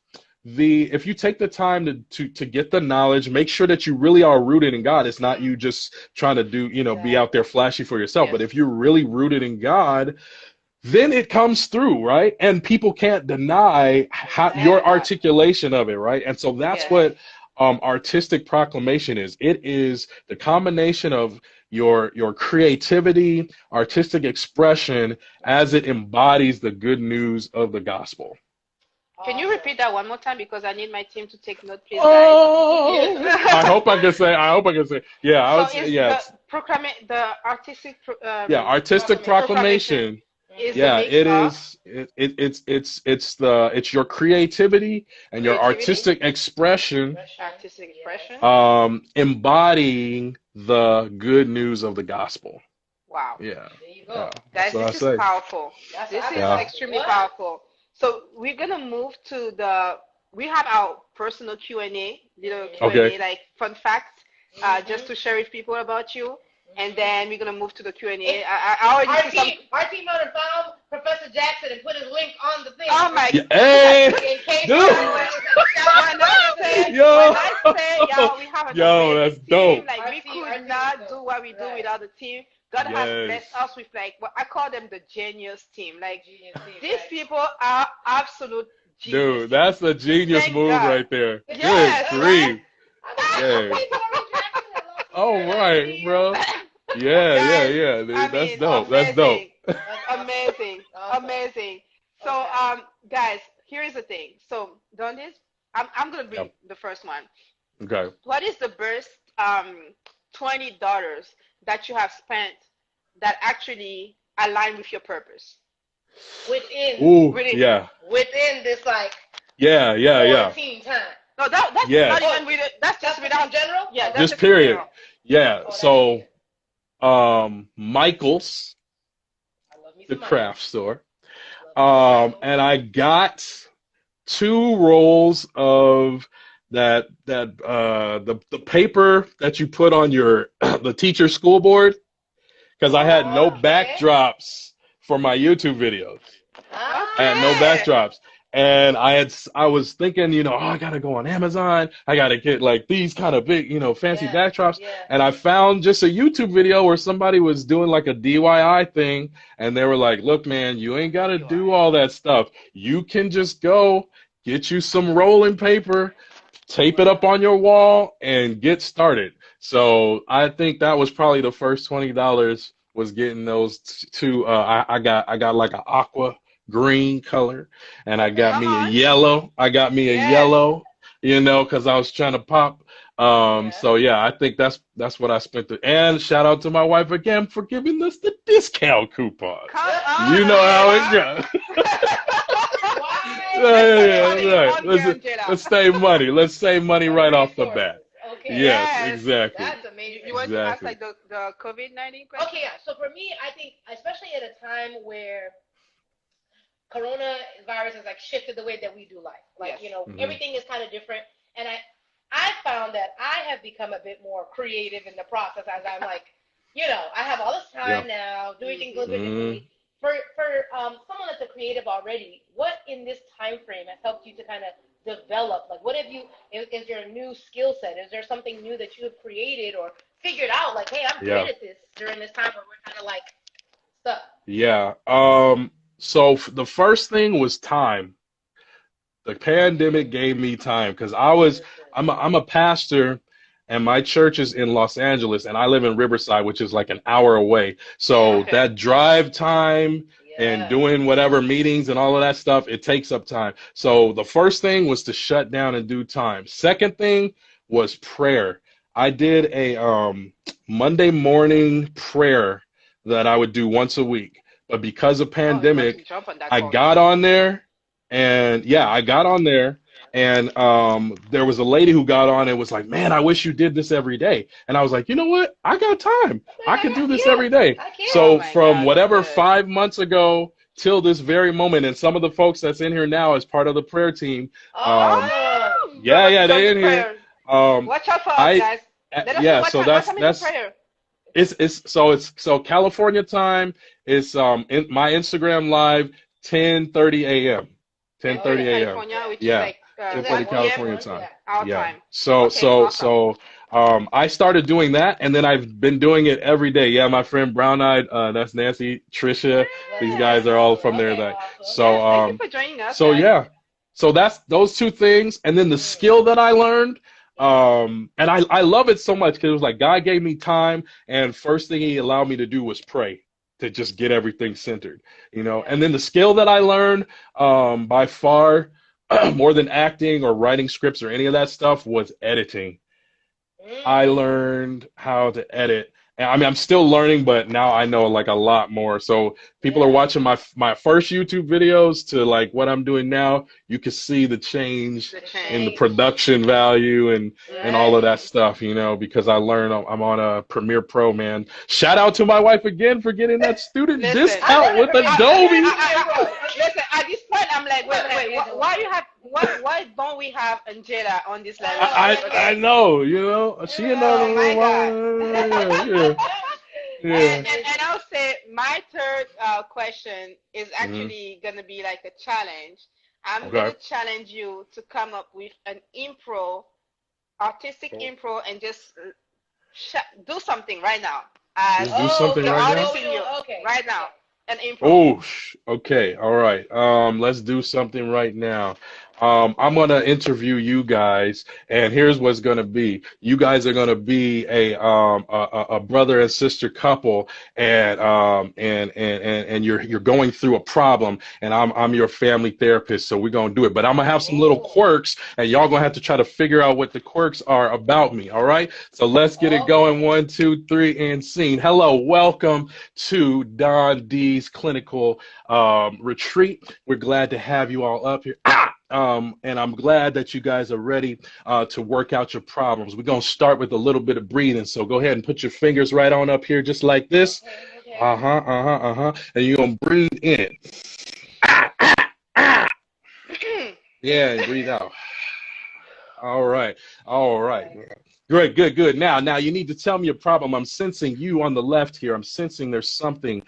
if you take the time to get the knowledge, make sure that you really are rooted in God. It's not you just trying to do, you know, be out there flashy for yourself. But if you're really rooted in God, then it comes through, right? And people can't deny your articulation of it, right? And so that's what Artistic Proclamation is. It is the combination of your creativity, artistic expression, as it embodies the good news of the gospel. Can you repeat that one more time? Because I need my team to take note, please, guys. Oh, I hope I can say. Yeah, I So was. is Yeah, the artistic yeah. Artistic Proclamation. is the Yeah, mix it of is. It's your creativity and your creativity, artistic expression, artistic expression. embodying the good news of the gospel. Wow. Yeah, There you go. yeah. Guys, That's what I this is say. powerful. This is Yeah. extremely powerful. So we're gonna move to we have our personal Q&A, little Q&A, Okay. like fun facts, just to share with people about you. And then we're gonna move to the Q&A. I already see some. Our team owner found Professor Jackson and put his link on the thing. Oh my Yeah, God. hey, In case dude. When I say, Yo. y'all, we have an Yo, amazing that's team. dope. Like, Our we team could is not dope. do what we do Right. without the team. God has Yes. blessed us with, like, what I call them the genius team. Like, Genius team, these right. people are absolute genius. Dude, that's a genius Thank move God. right there. Yes, Good right? grief. I Yeah. mean, All right, bro. Yeah, Guys, dude. I That's mean, dope. That's dope. amazing, Awesome. amazing. So, guys, here is the thing. So, Dondis, I'm gonna bring the first one. Okay. What is the best $20 that you have spent that actually align with your purpose? Ooh, yeah. Within this like Yeah. quarantine time. No, that's Yes. not even with it. That's just without in general. Yeah, that's Just in period. general. Yeah. Oh, So, Michael's, I love me the some money. craft store. And I got 2 rolls of the paper that you put on your the teacher school board, because I had no Okay. backdrops for my YouTube videos. I had no Okay. backdrops. And I was thinking, oh, I gotta go on Amazon. I gotta get like these kind of big, fancy Yeah, backdrops. yeah. And I found just a YouTube video where somebody was doing like a DIY thing, and they were like, "Look, man, you ain't gotta do all that stuff. You can just go get you some rolling paper, tape it up on your wall, and get started." So I think that was probably the first $20 was getting those two. I got like an aqua green color, and I got Come me a on. yellow. I got me a Yes. yellow, because I was trying to pop. Yeah. So yeah, I think that's what I spent. And shout out to my wife again for giving us the discount coupon. Come You on, know how it Angela. goes. Let's Yeah, save yeah, money right. on the Let's Angela. save money. Let's save money More right off the resources. bat. Okay. Yes, Yes. exactly. That's You amazing. want to ask Exactly. like the COVID-19 question? Okay, yeah. So for me, I think, especially at a time where coronavirus has like shifted the way that we do life. Like, Yes. Hmm. everything is kind of different. And I found that I have become a bit more creative in the process as I'm like, I have all this Yeah. time now, doing things a little bit Hmm. differently. For someone that's a creative already, what in this time frame has helped you to kind of develop? Like, what have you? Is there a new skill set? Is there something new that you have created or figured out? Like, hey, I'm great Yeah. at this during this time where we're kind of like stuck. Yeah. So the first thing was time. The pandemic gave me time because Listen. I'm a pastor, and my church is in Los Angeles, and I live in Riverside, which is like an hour away. So Okay. that drive time and Yeah. doing whatever meetings and all of that stuff, it takes up time. So the first thing was to shut down and do time. Second thing was prayer. I did a Monday morning prayer that I would do once a week. But because of Oh, you want to pandemic, jump on that I call got too? on there, and yeah, I got on there, and there was a lady who got on and was like, "Man, I wish you did this every day." And I was like, "You know what? I got time. I could do this Yeah, every day." I can. Oh So my from God, that's whatever good. 5 months ago till this very moment, and some of the folks that's in here now as part of the prayer team, um, Awesome. yeah, yeah, Don't they do in here. prayer. Um, Watch out for us, I guys. Let us know yeah, so what that's time is the that's prayer. it's California time. It's my Instagram live 10:30 a.m. Ten 10:30 thirty Okay. a.m. California, which is Yeah, like So that's 10:30 1 1 p.m. California 1. time. Yeah. our Yeah. time. So Okay, so awesome. so I started doing that, and then I've been doing it every day. Yeah, my friend Brown Eyed, that's Nancy, Trisha. These guys Yes. are all from there. Okay. That Awesome. so Yes. Thank you for joining us, so guys. yeah. So that's those two things, and then the Mm, skill that I learned. mm. And I love it so much because it was like God gave me time, and first thing He allowed me to do was pray to just get everything centered. Yeah. And then the skill that I learned, by far, more than acting or writing scripts or any of that stuff, was editing. I Mm. learned how to edit. And I mean, I'm still learning, but now I know like a lot more. So people are Yeah. watching my first YouTube videos to like what I'm doing now. You can see the change The The in the change. change. production value and all Right. of that stuff, because I learned I'm on a Premiere Pro, man. Shout out to my wife again for getting that student Listen, I discount love it, with Premier. I love it, Adobe. Premier Pro. listen. At this point, I'm like, wait, Okay, wait. Why you have? Why don't we have Angela on this line with us? I Okay. know, she another Oh my God. room. Yeah, And I'll say my third question is hmm. actually gonna be like a challenge. I'm Okay. gonna challenge you to come up with an artistic impro, and just do something right now as Just do something the right So now. artist we in you, do. Okay. right Okay. now, an impro. Oh, okay. All right. Let's do something right now. I'm gonna interview you guys, and here's what's gonna be. You guys are gonna be a brother and sister couple, and you're going through a problem, and I'm your family therapist, so we're gonna do it. But I'm gonna have some little Oh. quirks, and y'all gonna have to try to figure out what the quirks are about me. All right. So let's get it Okay. going. 1, 2, 3, and scene. Hello, welcome to Don D's clinical retreat. We're glad to have you all up here. And I'm glad that you guys are ready to work out your problems. We're going to start with a little bit of breathing. So go ahead and put your fingers right on up here, just like this. Okay. Okay. Uh-huh, uh-huh, uh-huh. And you're going to breathe in. Ah, ah, ah. Yeah, and breathe out. All right. All right. Great, good. Now you need to tell me your problem. I'm sensing you on the left here. I'm sensing there's something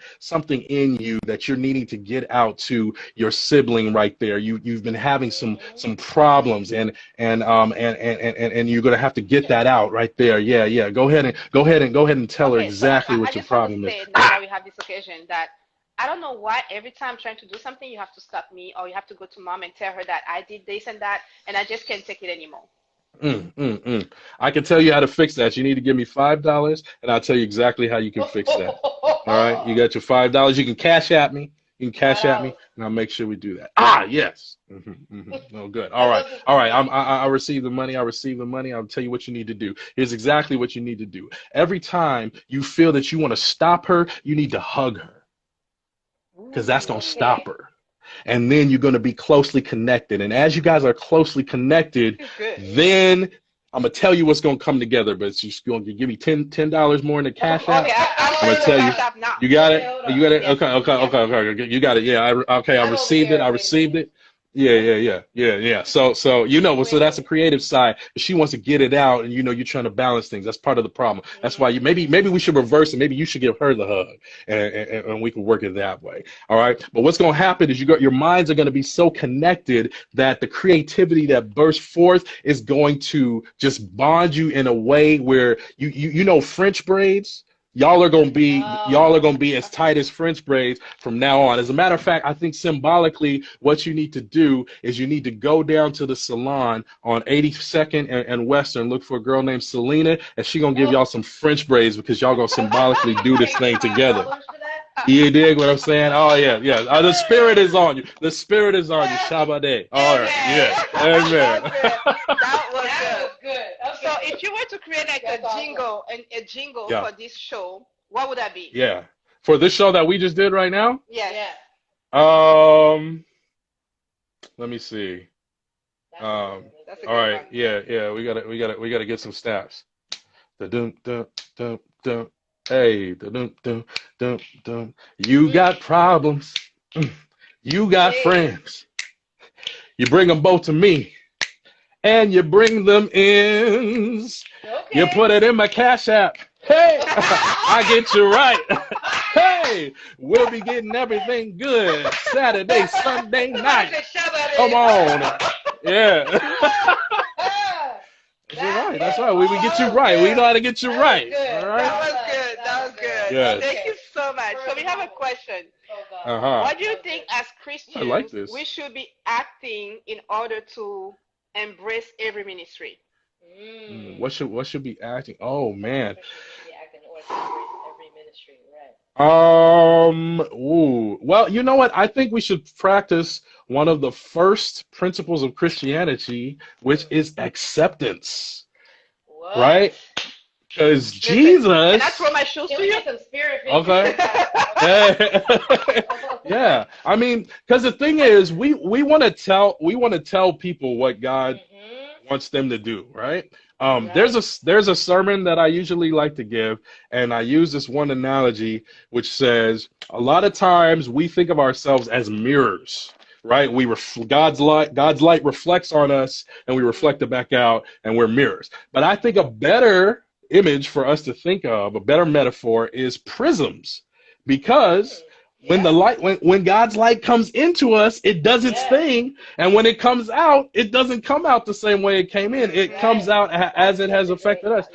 in you that you're needing to get out to your sibling right there. You've been having some problems, and you're gonna have to get that out right there. Yeah. Go ahead and tell her Okay, so exactly I what your just want to problem is. say now that we have this occasion that I don't know why every time I'm trying to do something, you have to stop me or you have to go to mom and tell her that I did this and that, and I just can't take it anymore. I can tell you how to fix that. You need to give me $5, and I'll tell you exactly how you can fix that. All right, you got your $5. You can cash at me. You can cash at me, $5. and I'll make sure we do that. Ah, yes. No, good. All right. I received the money. I received the money. I'll tell you what you need to do. Here's exactly what you need to do. Every time you feel that you want to stop her, you need to hug her, because that's gonna stop her. And then you're going to be closely connected. And as you guys are closely connected, then I'm going to tell you what's going to come together. But you're going to give me $10 more in the cash app. Okay, I'm going to tell you. now. You got it? You got it? Yes. Okay. You got it. Yeah. I received it. I received it. Yeah. So so that's a creative side. She wants to get it out, and you're trying to balance things. That's part of the problem. That's why maybe we should reverse it. Maybe you should give her the hug, and we can work it that way. All right. But what's going to happen is your minds are going to be so connected that the creativity that bursts forth is going to just bond you in a way where you know French braids. Y'all are gonna be as tight as French braids from now on. As a matter of fact, I think symbolically, what you need to do is you need to go down to the salon on 82nd and Western, look for a girl named Selena, and she gonna give y'all some French braids because y'all gonna symbolically do this thing together. You dig what I'm saying? Oh yeah. The spirit is on you. The spirit is on you. Shabbat. All right. Yeah. Amen. That was good. Okay. So if you were to create like a jingle for this show, what would that be? Yeah. For this show that we just did right now? Yeah. Let me see. That's a All good right. one. Yeah. We gotta get some snaps. Dum dum dum dum. Hey, dum dum dum dum. You got problems. You got friends. You bring them both to me, and you bring them in. Okay. You put it in my Cash App. Hey, I get you right. Hey, we'll be getting everything good Saturday, Sunday night. Come on. Yeah. That's right. We get you right. We know how to get you right. All right. That was good. Yes. Thank you so much. So we have a question. Uh-huh. What do you think as Christians I like this. we should be acting in order to embrace every ministry? What should be acting? Oh man. Every ministry, right? Well, you know what? I think we should practice one of the first principles of Christianity, which is acceptance. What? Right? Because Jesus. Can I throw my shoes Can to we you? get some spirit? Okay. Yeah. I mean, because the thing is, we want to tell people what God wants them to do, right? There's a sermon that I usually like to give, and I use this one analogy which says a lot of times we think of ourselves as mirrors, right? God's light reflects on us, and we reflect it back out, and we're mirrors. But I think a better image for us to think of, a better metaphor, is prisms, because when God's light comes into us, it does its thing, and when it comes out, it doesn't come out the same way it came in. It comes out as it has affected us,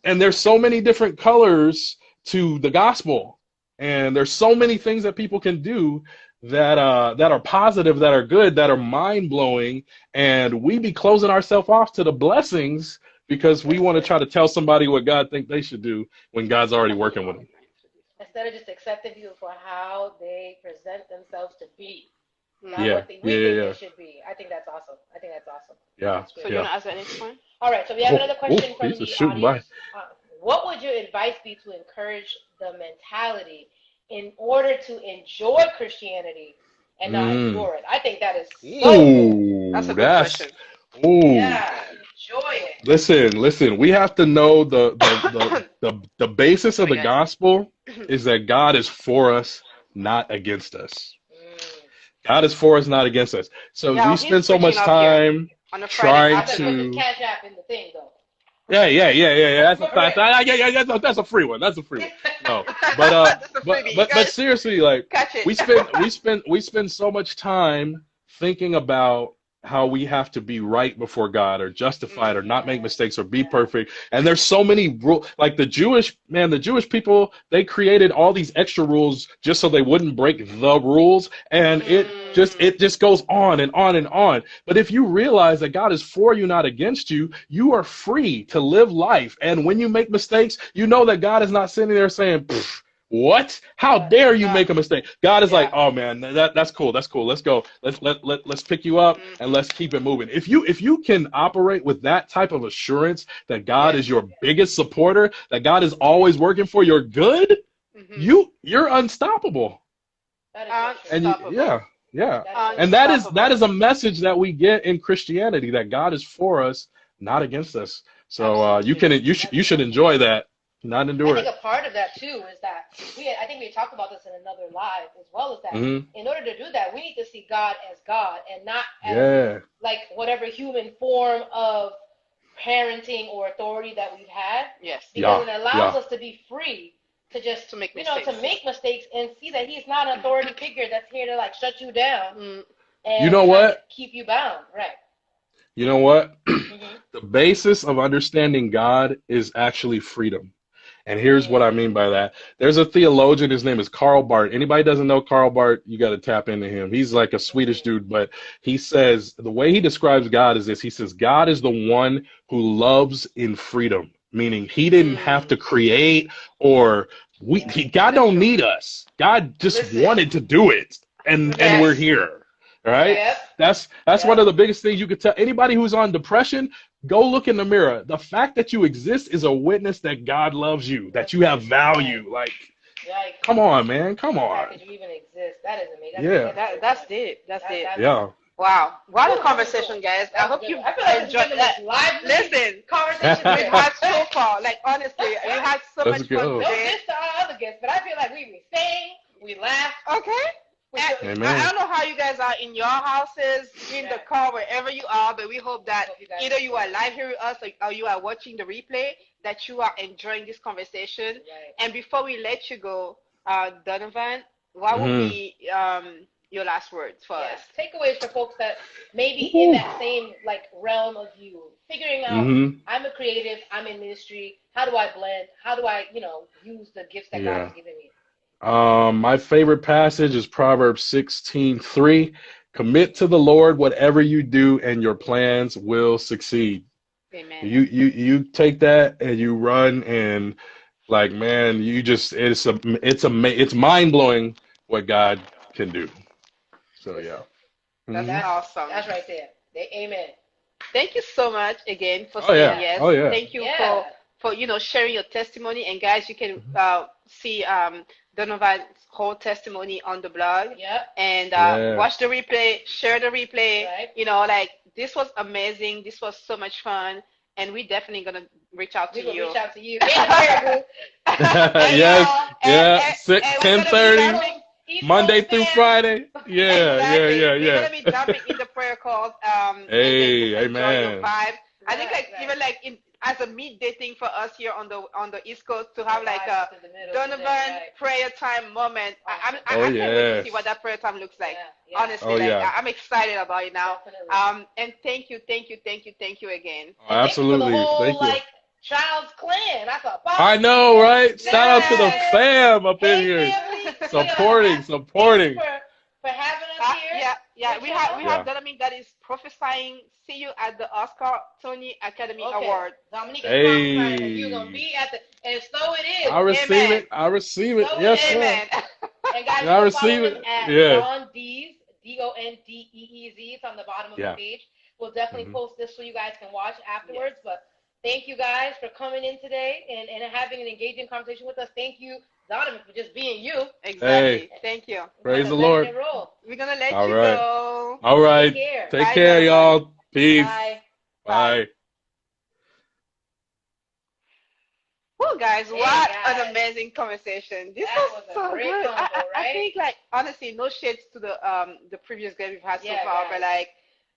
And there's so many different colors to the gospel, and there's so many things that people can do that are positive, that are good, that are mind blowing, and we be closing ourselves off to the blessings because we want to try to tell somebody what God thinks they should do when God's already working with them. Instead of just accepting people for how they present themselves to be, not Yeah. what we think they should be. I think that's awesome. Yeah. So you want to ask the next one? All right, so we have another question from he's the a shooting audience. What would your advice be to encourage the mentality in order to enjoy Christianity and not endure it? I think that is so good. That's a good question. Yeah, enjoy it. Listen. We have to know the basis of the gospel is that God is for us, not against us. God is for us, not against us. So we spend so much time. On a Friday trying I better put the afternoon. to. Cash App in the thing though. Yeah. That's a For real. fact. That's a free one. That's a free one. No, but That's a freebie. You but guys seriously, like catch it. we spend so much time thinking about how we have to be right before God or justified or Mm, not make Yeah. mistakes or be Yeah. perfect. And there's so many rules. Like the Jewish people, they created all these extra rules just so they wouldn't break the rules, and mm, it just goes on and on and on. But if you realize that God is for you, not against you, you are free to live life. And when you make mistakes, you know that God is not sitting there saying, "Pfft, what? How Right. dare you no, make a mistake?" God is like, yeah. "Oh man, that's cool. That's cool. Let's go. Let's pick you up and Hmm. let's keep it moving." If you can operate with that type of assurance that God Yes. is your biggest supporter, that God is always working for your good, Hmm. you're unstoppable. That is so true. And Unstoppable. yeah. That is so And true. Unstoppable. that is a message that we get in Christianity, that God is for us, not against us. So Absolutely. That's you should so enjoy true. that, not I endure think it. a part of that too is that I think we talked about this in another live as well, is that Hmm. in order to do that, we need to see God as God and not as Yeah. like whatever human form of parenting or authority that we've had, Yes. because Yeah. it allows Yeah. us to be free to just, To make to mistakes. make mistakes and see that he's not an authority figure that's here to like shut you down Mm, You and know trying to what? keep you bound. Right. You know what? Mhm. The basis of understanding God is actually freedom. And here's what I mean Mm. by that. There's a theologian, his name is Karl Barth. Anybody doesn't know Karl Barth, you got to tap into him. He's like a Swedish Mm. dude, but he says the way he describes God is this. He says God is the one who loves in freedom, meaning he didn't have to mm. create or Right. God That is don't true. need us. God just Listen. wanted to do it, and we're Yes. Right. here. All right? Yep. That's one Yep. of the biggest things you could tell anybody who's on depression. Go look in the mirror. The fact that you exist is a witness that God loves you, that That's you have right. Right. value. Like, Yikes. come on, man. Come The fact on. that you even exist. That is amazing. Yeah. That's very That's good. deep. That's deep. That's Yeah. Wow. What a whew, that was conversation, good. guys. I That was a hope good you one. I feel like this is enjoyed like the that. most lively Listen, conversation we've ever. had so far. Like honestly, we had so Let's much fun go. No today. diss to our other guests, but I feel like we sang, we laughed, Okay. we And I Amen. don't know how you guys are in your houses, in the right. car, wherever you are, but we hope that Hope you guys either you are enjoyed. live here with us or you are watching the replay, that you are enjoying this conversation. Right. And before we let you go, Donovan, what would Hmm. be your last words for Yeah. us? Takeaways for folks that maybe in Woo. that same like realm of you, figuring out Hmm. I'm a creative, I'm in ministry, how do I blend? How do I, use the gifts that God has Yeah. given me? My favorite passage is Proverbs 16:3. Commit to the Lord whatever you do, and your plans will succeed. Amen. You take that and you run, and like, man, you just it's mind blowing what God can do. So Listen, yeah. That's Hmm. that's awesome. that's right there. Amen. Thank you so much again for Oh saying Yeah. yeah. yes. Oh yeah. Thank you Yeah. for sharing your testimony. And guys, you can see Donovan's whole testimony on the blog Yep. and Yeah. watch the replay, share the replay. Right. Like this was amazing. This was so much fun, and we definitely gonna reach out to We will you. reach out to you in the prayer group. And Yes. Yeah. we're Ten gonna be East thirty, Coast, jumping. East Monday Coast through fam. Friday. Yeah. Yeah. Exactly. Yeah. We're Yeah. gonna be jumping in the prayer calls, and then just Hey. enjoy your Amen. vibe. I think Right, like right. even like as a midday thing for us here on the East Coast to have The like vibes a to the middle of the day, Donovan right. prayer time moment. Awesome. Oh I can't wait to see what yes. that prayer time looks like. Yeah, yeah. Honestly, Oh like yeah. I'm excited about it now. Definitely. And thank you again. Oh, And thank you for the absolutely. whole Thank you. like Child's Clan. I thought I Bob, know, right? Shout out to the Yes. fam up in hey here, family. supporting, Thank you supporting. for having us here. Yeah. Good We show. have Yeah. Donovan that is prophesying. See you at the Oscar Tony Academy Okay. Award. Dominique is prophesying that you're gonna Hey, be at the, and so it is. I receive Amen. it. I receive it. So it Yes, is. ma'am. Amen. And guys, you I can follow receive him it. at Yeah. Don Dees, DonDeeZ. It's on the bottom of the Yeah. page. We'll definitely Hmm. post this so you guys can watch afterwards. Yes. But thank you guys for coming in today and having an engaging conversation with us. Thank you, Donovan, for just being you. Hey, Exactly. Thank you. We're praise gonna the letting Lord. it roll. We're gonna let All you right. go. All Take right. care. Take Bye, care, Donovan. y'all. Peace. Bye. Bye. Bye. Well, guys, Hey, what guys. an amazing conversation. This That was was a so great good. combo, I right? think, like, honestly, no shades to the previous guest we've had so Yeah, far, guys. but like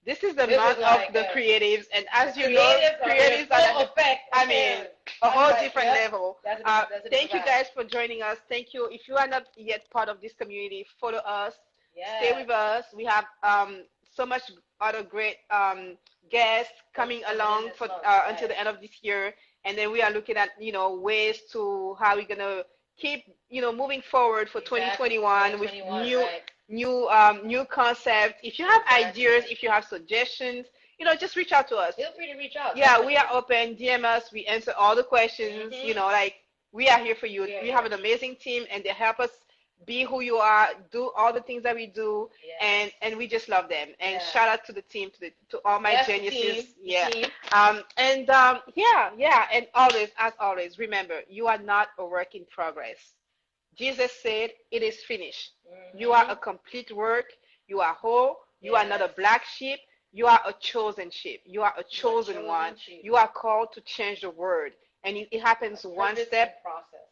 This is the This month is like of the creatives, and as you know, creatives are are full effect. I mean, a whole different Yep. level. That's a Thank you vibe. guys for joining us. Thank you. If you are not yet part of this community, follow us. Stay Yes. with us. We have so much other great guests coming along for until the end of this year, and then we are looking at ways to how we're gonna keep moving forward for 2021 with new right. new concepts. If you have ideas, if you have suggestions, just reach out to us. Feel free to reach out. Yeah, Definitely. we are open. DM us. We answer all the questions. Like we are here for you. Yeah, We have an amazing team, and they help us be who you are, do all the things that we do, and we just love them. And shout out to the team, to all my geniuses. And always, as always, remember, you are not a work in progress. Jesus said, "It is finished." You are a complete work. You are whole. You are not a black sheep. You are a chosen sheep. You are a chosen one. You are called to change the world. And it happens one step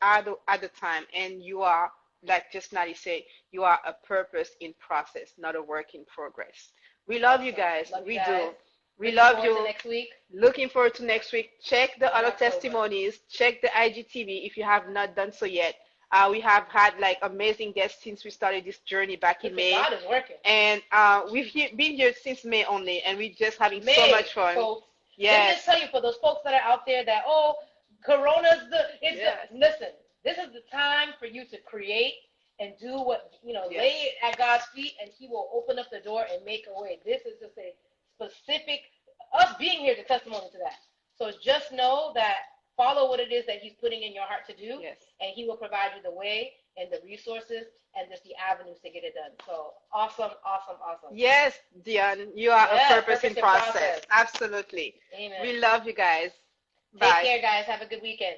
at a time. And you are, like just Nadi said, you are a purpose in process, not a work in progress. We love you guys. We do. We love you. Next week. Looking forward to next week. Check the other testimonies. Check the IGTV if you have not done so yet. We have had like amazing guests since we started this journey back in May. God is working. And we've been here since May only, and we're just having so much fun. Folks. Yes. Let me just tell you, for those folks that are out there that, Corona's listen, this is the time for you to create and do what, lay it at God's feet, and he will open up the door and make a way. This is just a specific, us being here is a testimony to that. So just know that follow what it is that he's putting in your heart to do, and he will provide you the way and the resources and just the avenues to get it done. So awesome. Yes, Dion, you are a purpose in process. Absolutely. Amen. We love you guys. Take Bye. care, guys. Have a good weekend.